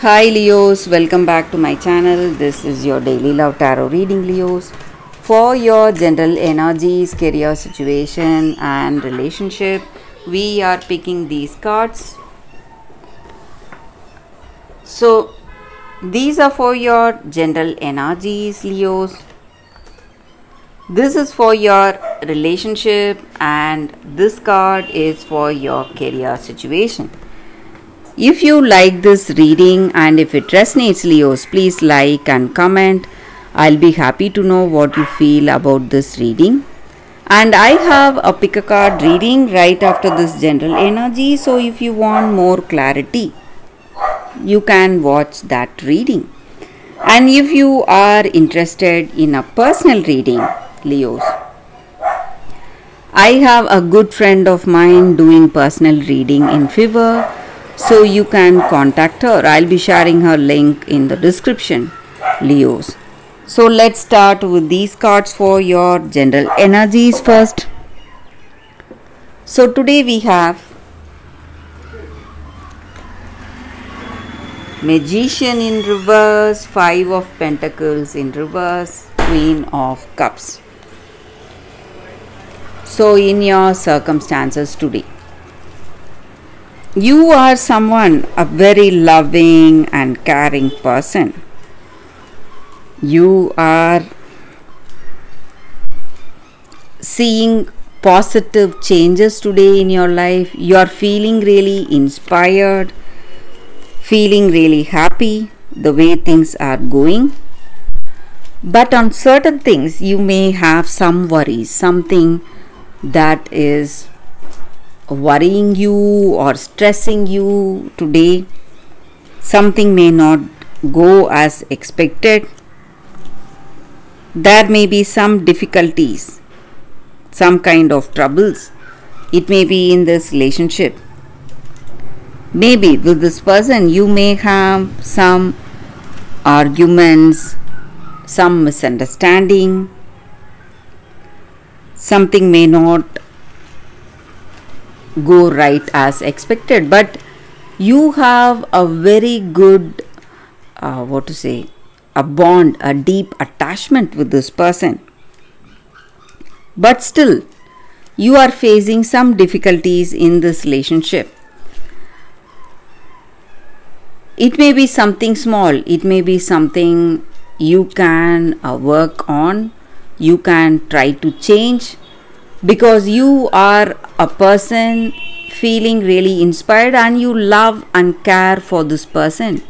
Hi Leos, welcome back to my channel. This is your daily love tarot reading, Leos. For your general energies, career situation and relationship, we are picking these cards. So these are for your general energies, Leos. This is for your relationship and this card is for your career situation. If you like this reading and if it resonates, Leos, please like and comment. I'll be happy to know what you feel about this reading. And I have a pick a card reading right after this general energy. So if you want more clarity, you can watch that reading. And if you are interested in a personal reading, Leos, I have a good friend of mine doing personal reading in Fiverr. So you can contact her. I'll be sharing her link in the description, Leos. So let's start with these cards for your general energies first. So today we have Magician in reverse, Five of Pentacles in reverse, Queen of Cups. So in your circumstances today, you are someone, a very loving and caring person. You are seeing positive changes today in your life. You are feeling really inspired, feeling really happy the way things are going. But on certain things, you may have some worries, something that is worrying you or stressing you today. Something may not go as expected. There may be some difficulties, some kind of troubles. It may be in this relationship. Maybe with this person you may have some arguments, some misunderstanding. Something may not go right as expected, but you have a very good a bond, a deep attachment with this person. But still you are facing some difficulties in this relationship. It may be something small, it may be something you can work on, you can try to change, because you are a person feeling really inspired and you love and care for this person.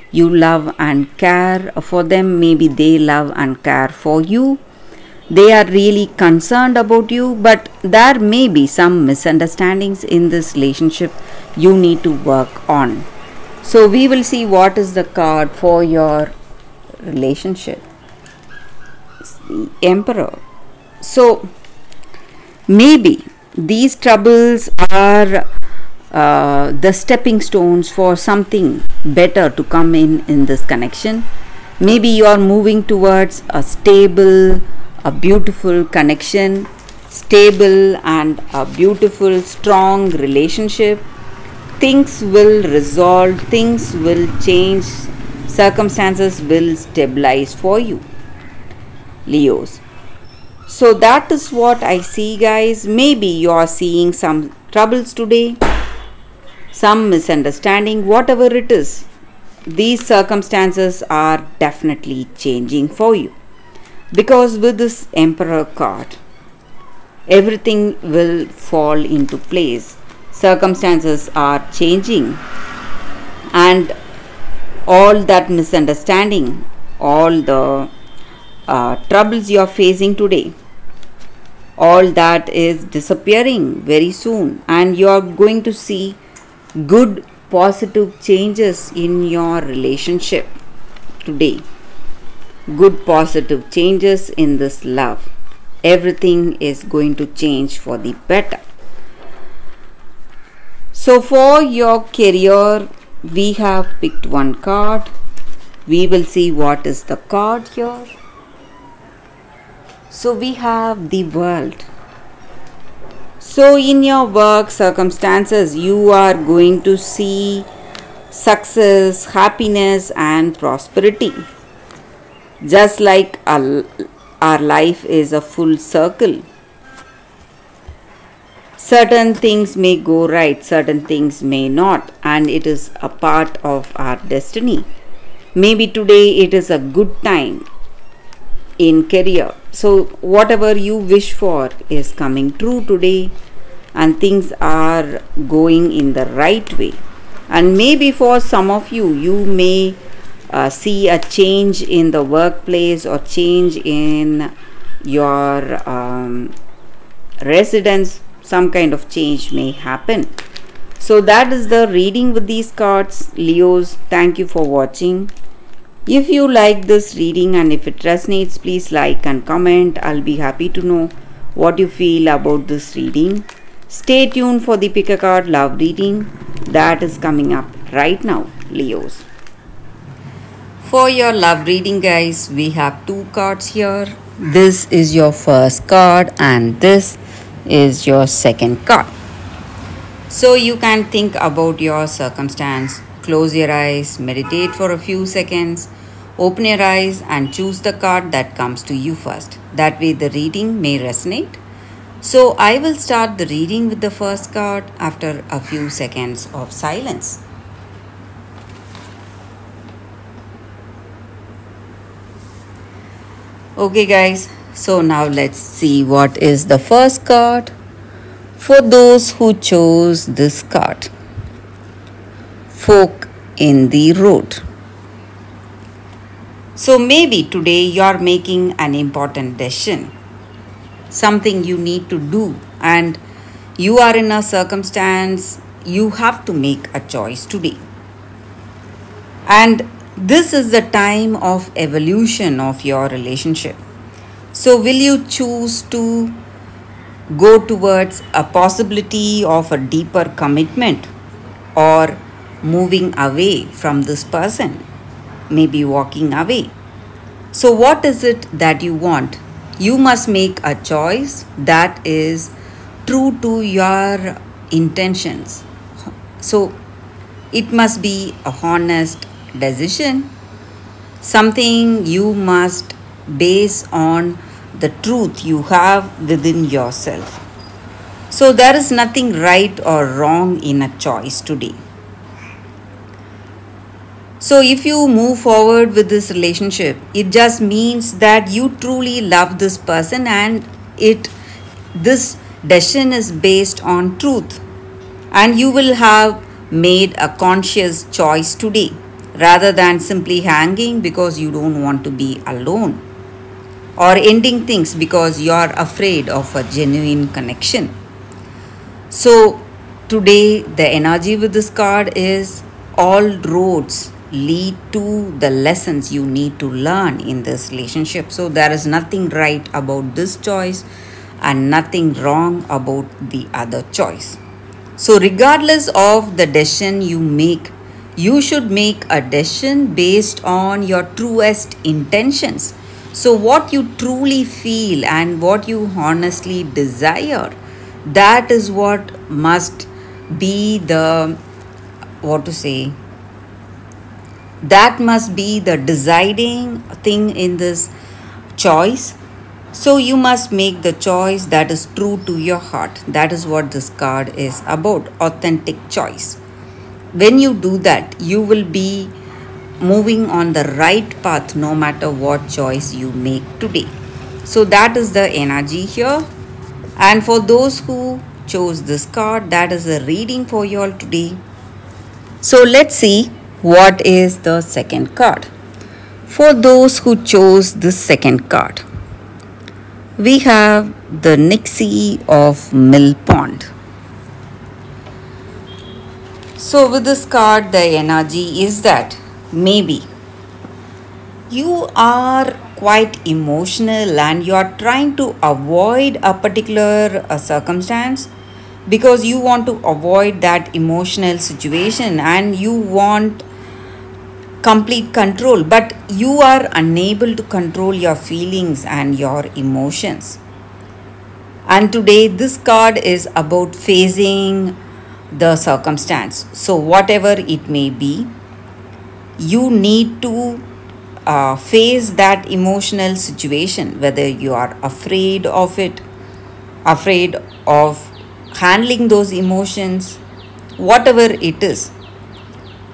You love and care for them. Maybe they love and care for you. They are really concerned about you, but there may be some misunderstandings in this relationship you need to work on. So we will see what is the card for your relationship. The Emperor. So maybe these troubles are the stepping stones for something better to come in this connection. Maybe you are moving towards a stable, a beautiful connection, stable and a beautiful, strong relationship. Things will resolve, things will change, circumstances will stabilize for you, Leos. So that is what I see, guys. Maybe you are seeing some troubles today, some misunderstanding, whatever it is. These circumstances are definitely changing for you, because with this Emperor card, everything will fall into place. Circumstances are changing and all that misunderstanding, all the troubles you are facing today, all that is disappearing very soon, and you are going to see good positive changes in your relationship today. Good positive changes in this love. Everything is going to change for the better. So for your career, we have picked one card. We will see what is the card here. So we have the World. So in your work circumstances, you are going to see success, happiness, and prosperity. Just like our life is a full circle. Certain things may go right, certain things may not, and it is a part of our destiny. Maybe today it is a good time in career. So whatever you wish for is coming true today, and things are going in the right way. And maybe for some of you, you may see a change in the workplace or change in your residence. Some kind of change may happen. So that is the reading with these cards. Leos, thank you for watching. If you like this reading and if it resonates, please like and comment. I'll be happy to know what you feel about this reading. Stay tuned for the pick a card love reading that is coming up right now, Leos. For your love reading, guys, we have two cards here. This is your first card and this is your second card. So you can think about your circumstance, close your eyes, meditate for a few seconds, open your eyes and choose the card that comes to you first. That way the reading may resonate. So I will start the reading with the first card after a few seconds of silence. Okay guys, so now let's see what is the first card for those who chose this card. Fork in the road. So maybe today you are making an important decision, something you need to do, and you are in a circumstance you have to make a choice today. And this is the time of evolution of your relationship. So will you choose to go towards a possibility of a deeper commitment or moving away from this person, maybe walking away? So what is it that you want? You must make a choice that is true to your intentions. So it must be a honest decision, something you must base on the truth you have within yourself. So there is nothing right or wrong in a choice today. So if you move forward with this relationship, it just means that you truly love this person and this decision is based on truth. And you will have made a conscious choice today rather than simply hanging because you don't want to be alone, or ending things because you are afraid of a genuine connection. So today the energy with this card is all roads lead to the lessons you need to learn in this relationship. So there is nothing right about this choice and nothing wrong about the other choice. So regardless of the decision you make, you should make a decision based on your truest intentions. So what you truly feel and what you honestly desire, that is what must be the, that must be the deciding thing in this choice. So you must make the choice that is true to your heart. That is what this card is about, authentic choice. When you do that, you will be moving on the right path no matter what choice you make today. So that is the energy here. And for those who chose this card, that is a reading for you all today. So let's see what is the second card. For those who chose this second card, we have the Nixie of Mill Pond. So with this card, the energy is that maybe you are quite emotional and you are trying to avoid a particular circumstance because you want to avoid that emotional situation and you want complete control, but you are unable to control your feelings and your emotions. And today this card is about facing the circumstance. So, whatever it may be, you need to face that emotional situation, whether you are afraid of it, afraid of handling those emotions, whatever it is.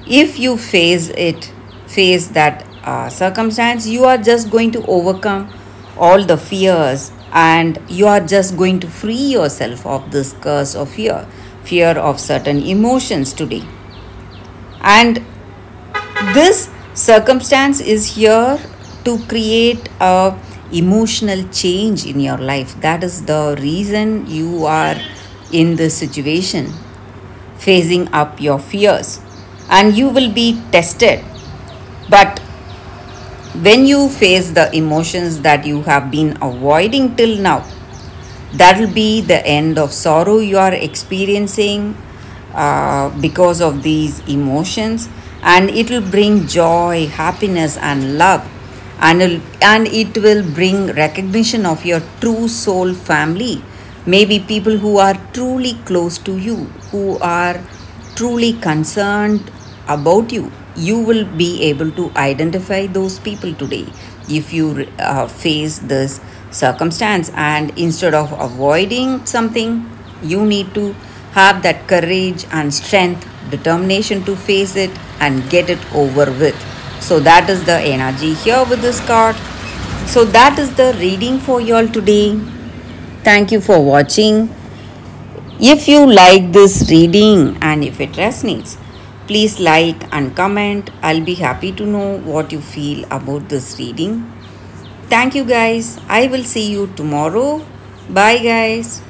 If you face it, face that circumstance, you are just going to overcome all the fears, and you are just going to free yourself of this curse of fear of certain emotions today. And this circumstance is here to create a emotional change in your life. That is the reason you are in this situation, facing up your fears, and you will be tested. But when you face the emotions that you have been avoiding till now, that will be the end of sorrow you are experiencing because of these emotions, and it will bring joy, happiness, and love, and it will bring recognition of your true soul family. Maybe people who are truly close to you, who are truly concerned about you. You will be able to identify those people today if you face this circumstance, and instead of avoiding something, you need to have that courage and strength, determination to face it and get it over with. So that is the energy here with this card. So that is the reading for you all today. Thank you for watching. If you like this reading and if it resonates, please like and comment. I'll be happy to know what you feel about this reading. Thank you guys. I will see you tomorrow. Bye guys.